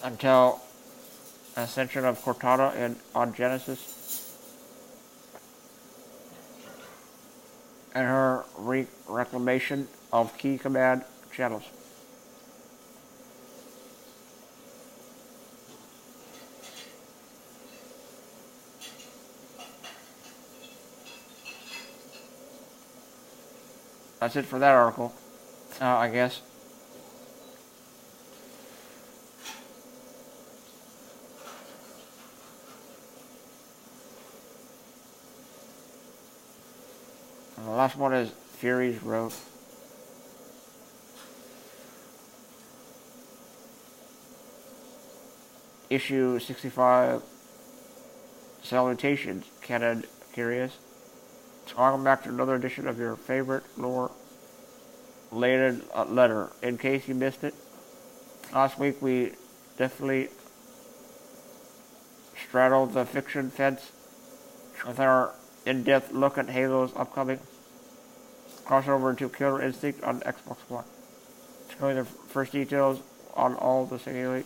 S1: until ascension of Cortana on Genesis, and her reclamation of key command channels. That's it for that article, I guess. And the last one is Fury's Road. Issue 65, Salutations, Canon Curious. So welcome back to another edition of your favorite lore-related letter. In case you missed it, last week we definitely straddle the fiction fence with our in-depth look at Halo's upcoming crossover to Killer Instinct on Xbox One. Showing the first details on all the singularly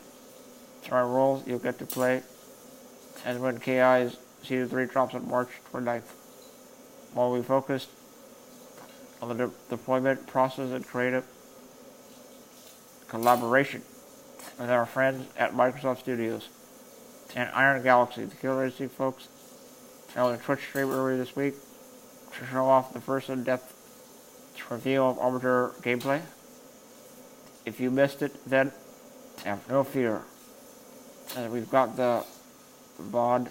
S1: starring roles you'll get to play as when KI's Season 3 drops on March 29th. While we focused on the deployment process and creative collaboration with our friends at Microsoft Studios and Iron Galaxy, the Killer Instinct folks held a Twitch stream earlier this week to show off the first in-depth reveal of Arbiter gameplay. If you missed it, then have no fear. We've got the mod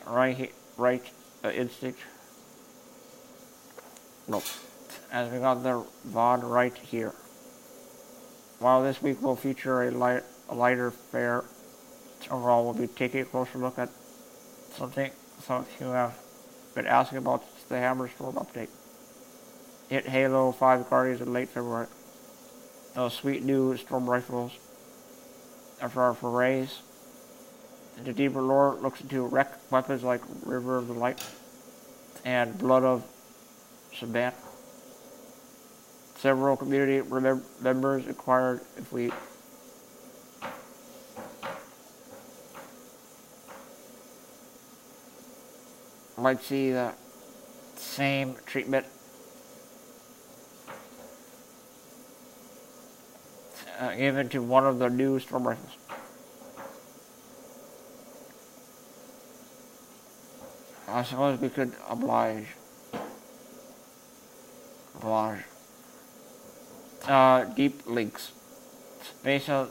S1: right instinct. Nope. As we got the VOD right here. While this week will feature a lighter fare, overall we'll be taking a closer look at something some of you have been asking about since the Hammerstorm update. Hit Halo 5 Guardians in late February. Those sweet new storm rifles after our forays into deeper lore looks into wreck weapons like River of the Light and Blood of Saban. Several community members inquired if we might see the same treatment given to one of the new storm rifles. I suppose we could oblige. Deep links. Based out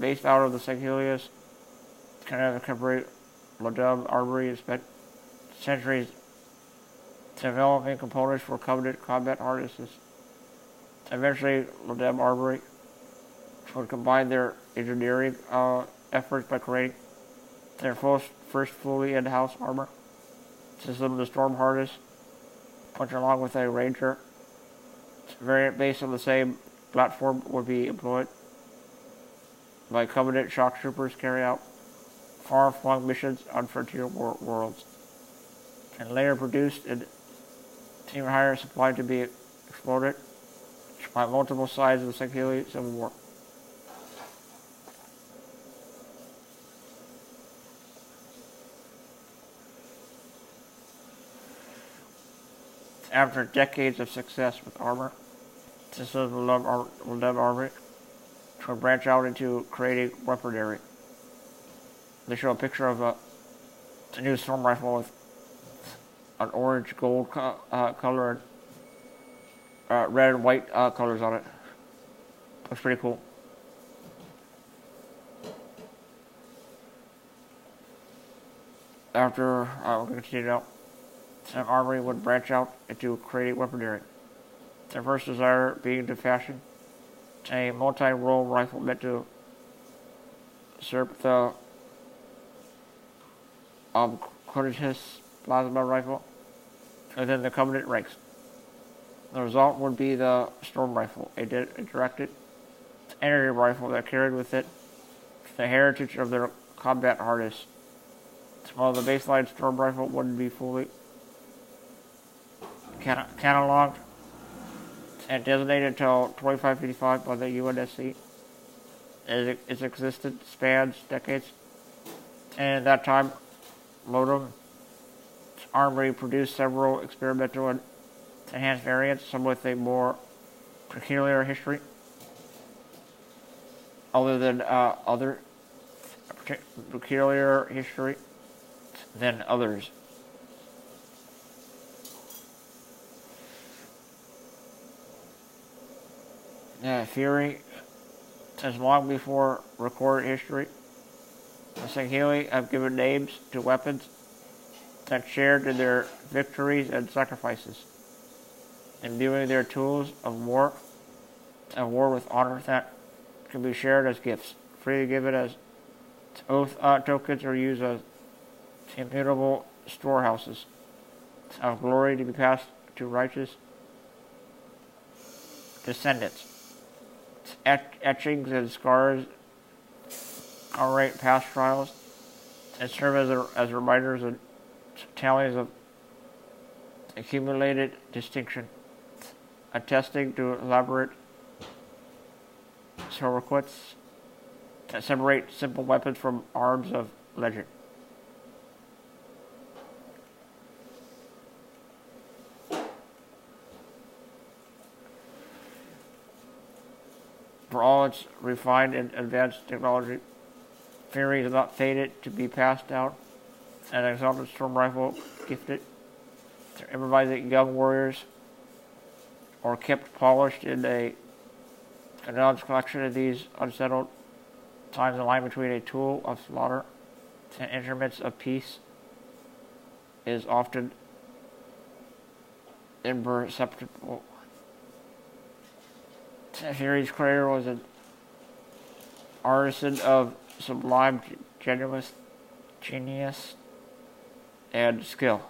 S1: of the Sexilius, kind of contemporary Ladub Armory has spent centuries developing components for Covenant combat harnesses. Eventually, Ladub Armory would combine their engineering efforts by creating their first fully in-house armor system, the Storm Harness, which along with a Ranger variant based on the same platform would be employed by Covenant shock troopers carry out far-flung missions on frontier worlds, and later produced in team hire supplied to be exploded by multiple sides of the Sexilian Civil War. After decades of success with armor, systems will love armor to branch out into creating weaponry. They show a picture of a new storm rifle with an orange gold color and red and white colors on it. Looks pretty cool. After we're going to continue out. Some armory would branch out into creating weaponry. Their first desire being to fashion a multi-role rifle meant to serve the Quintus plasma rifle within the Covenant ranks. The result would be the Storm Rifle, a directed energy rifle that carried with it the heritage of their combat harness. While the baseline Storm Rifle wouldn't be fully cataloged and designated until 2555 by the UNSC. Its existence spans decades, and at that time, Modem Armory produced several experimental and enhanced variants, some with a more peculiar history, than others. Fury says long before recorded history, the Sangheili have given names to weapons that shared in their victories and sacrifices, imbuing their tools of war with honor that can be shared as gifts, freely given as oath tokens or used as immutable storehouses of glory to be passed to righteous descendants. Etchings and scars commemorate past trials and serve as reminders and tallies of accumulated distinction, attesting to elaborate circuits that separate simple weapons from arms of legend. For all its refined and advanced technology, Fury is not fated to be passed down. An exalted storm rifle gifted to improvising young warriors, or kept polished in a announced collection of these unsettled times, the line between a tool of slaughter and instruments of peace is often imperceptible. Fury's creator was an artisan of sublime genius and skill.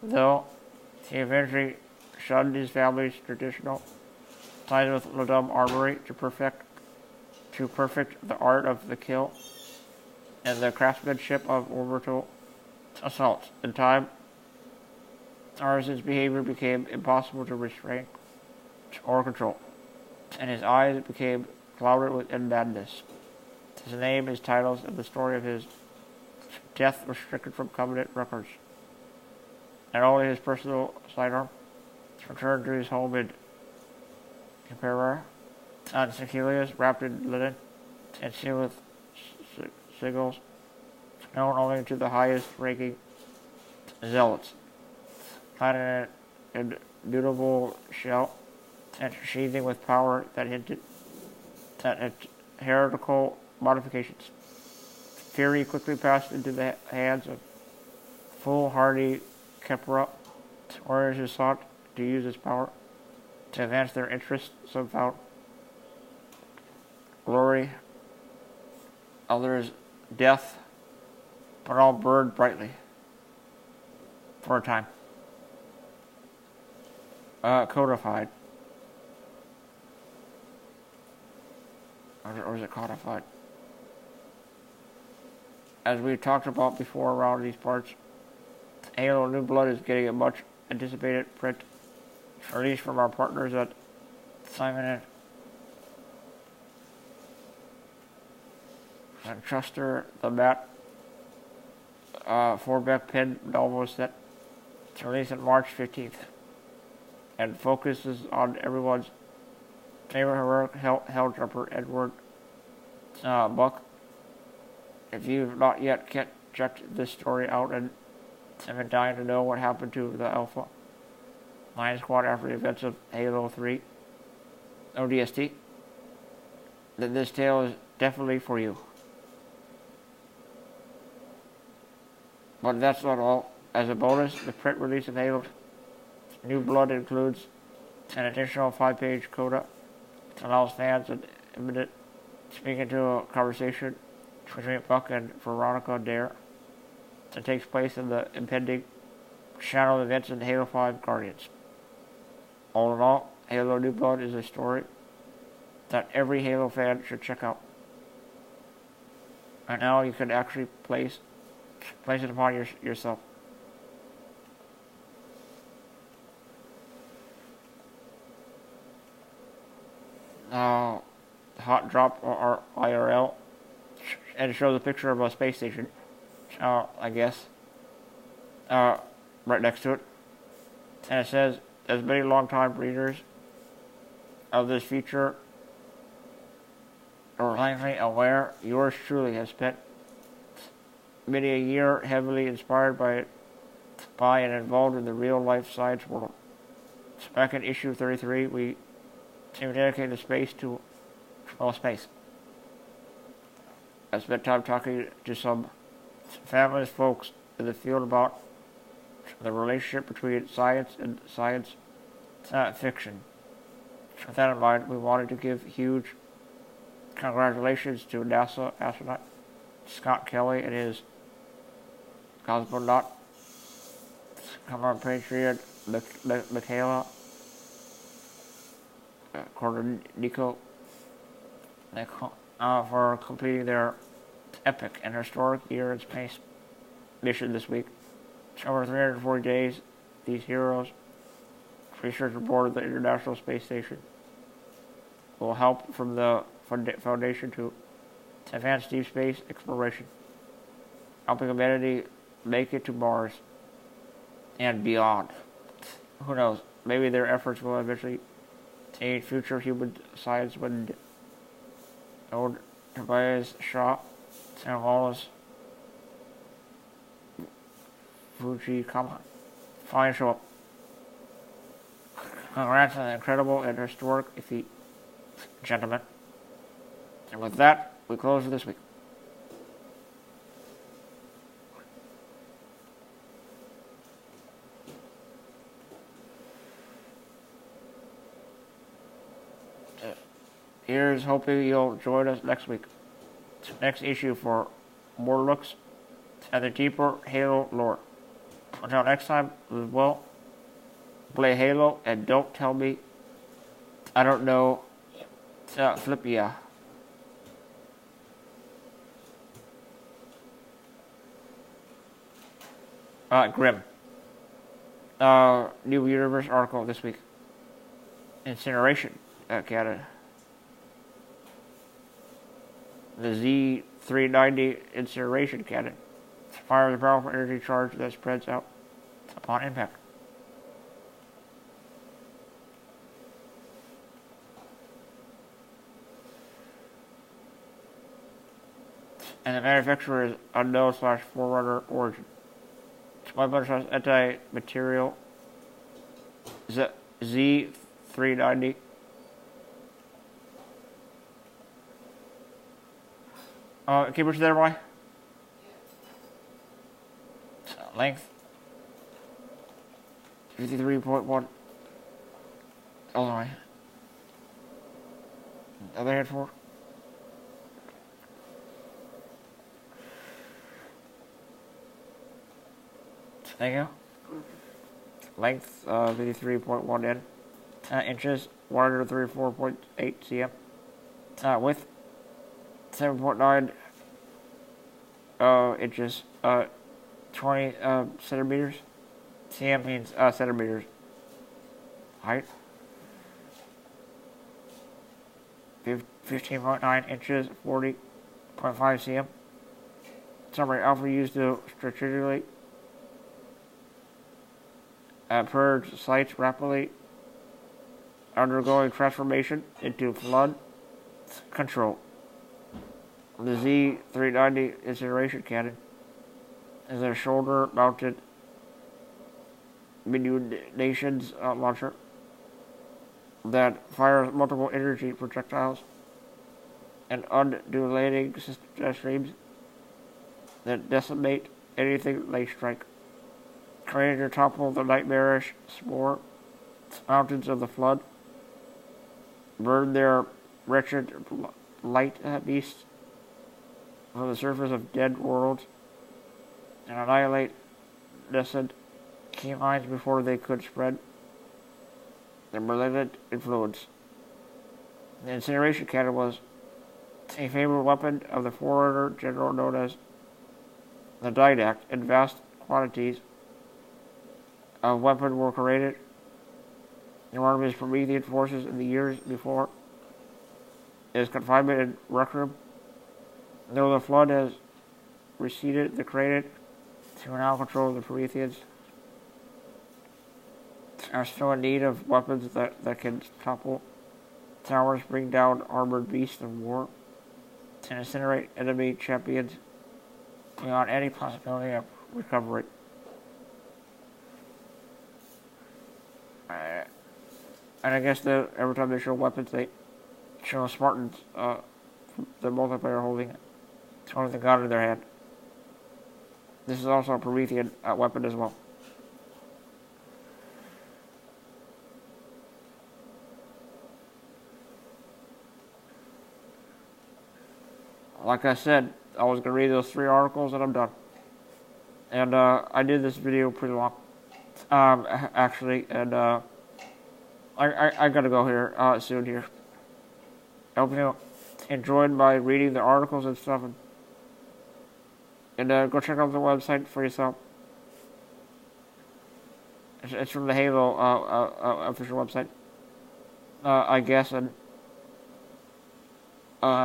S1: Though he eventually shunned his family's traditional ties with Ladum Armory to perfect the art of the kill and the craftsmanship of orbital assaults. In time, Artisan's behavior became impossible to restrain or control, and his eyes became clouded with madness. His name, his titles, and the story of his death were stricken from Covenant records, and only his personal sidearm returned to his home in Impera on Sicilius, wrapped in linen and sealed with sigils, known only to the highest-ranking zealots, clad in an immutable shell and sheathing with power that hinted at heretical modifications. Fury quickly passed into the hands of foolhardy Kepra, warriors who sought to use his power to advance their interests. Some found glory, others death, but all burned brightly for a time. Codified. Or is it codified? As we talked about before around these parts, Halo New Blood is getting a much anticipated print release from our partners at Simon and Schuster. The Matt 4-back pen novel set to release on March 15th and focuses on everyone's favorite heroic hell jumper, Edward Buck. If you've not yet checked this story out and have been dying to know what happened to the Alpha Lion Squad after the events of Halo 3 ODST, then this tale is definitely for you. But that's not all. As a bonus, the print release of Halo New Blood includes an additional 5-page coda that allows fans an immediate speak into a conversation between Buck and Veronica Dare that takes place in the impending shadow events in Halo 5 Guardians. All in all, Halo New Blood is a story that every Halo fan should check out. And now you can actually place it upon yourself. Hot drop or IRL, and it shows a picture of a space station, I guess, right next to it, and it says, as many longtime readers of this feature are likely aware, yours truly has spent many a year heavily inspired by and involved in the real-life science world. So back in issue 33, we dedicate the space to space. I spent time talking to some fabulous folks in the field about the relationship between science and science fiction. With that in mind, we wanted to give huge congratulations to NASA astronaut Scott Kelly and his cosmonaut compatriot Michaela Nico for completing their epic and historic year in space mission this week. Over 340 days, these heroes, researchers aboard the International Space Station, will help from the Foundation to advance deep space exploration, helping humanity make it to Mars and beyond. Who knows? Maybe their efforts will eventually aid future human science when old Tobias Shaw, Strongholds, Fujikama finally show up. Congrats on an incredible and historic feat, gentlemen. And with that, we close for this week. Here's hoping you'll join us next week. Next issue for more looks at the deeper Halo lore. Until next time, live well, play Halo, and don't tell me I don't know flip ya. Grim. New Universe article this week. Incineration. Canada. The Z-390 incineration cannon fires a powerful energy charge that spreads out upon impact. And the manufacturer is unknown/forerunner origin. Weapons has anti-material Z-390. Keep it there, boy. Length 53.1. All right. Other hand for. Thank you. Length 53.1 inches, 134.8 cm. Width 7.9 inches, 20 centimeters. cm means centimeters. Height 15.9 inches, 40.5 cm. Summary: alpha used to strategically purge sites rapidly undergoing transformation into flood control. The Z-390 incineration cannon is a shoulder-mounted munitions launcher that fires multiple energy projectiles and undulating streams that decimate anything they strike, creating to topple the nightmarish spore mountains of the flood, burn their wretched light beasts from the surface of dead worlds, and annihilate nascent key mines before they could spread their malignant influence. The incineration cannon was a favorite weapon of the forerunner general known as the Didact. In vast quantities of weapons were created in one of his Promethean forces in the years before his confinement in Rec Room. Though the flood has receded, the created to now control the Prometheans are still in need of weapons that can topple towers, bring down armored beasts of war, and incinerate enemy champions beyond any possibility of recovery. And I guess every time they show weapons, they show Spartans, the multiplayer holding the gun in their hand. This is also a Promethean weapon as well. Like I said, I was going to read those 3 articles and I'm done. And I did this video pretty long, actually, and I gotta go here soon I hope you enjoyed my reading the articles and stuff, and And go check out the website for yourself. It's from the Halo official website, I guess. And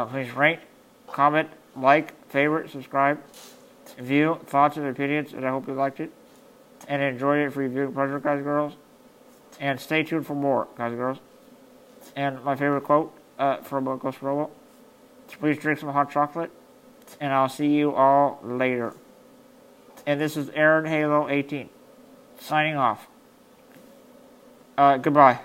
S1: please rate, comment, like, favorite, subscribe, view, thoughts and opinions, and I hope you liked it and enjoyed it for your viewing pleasure, guys and girls. And stay tuned for more, guys and girls. And my favorite quote from Ghost Robo: please drink some hot chocolate, and I'll see you all later. And this is Aaron Halo 18 signing off. Goodbye.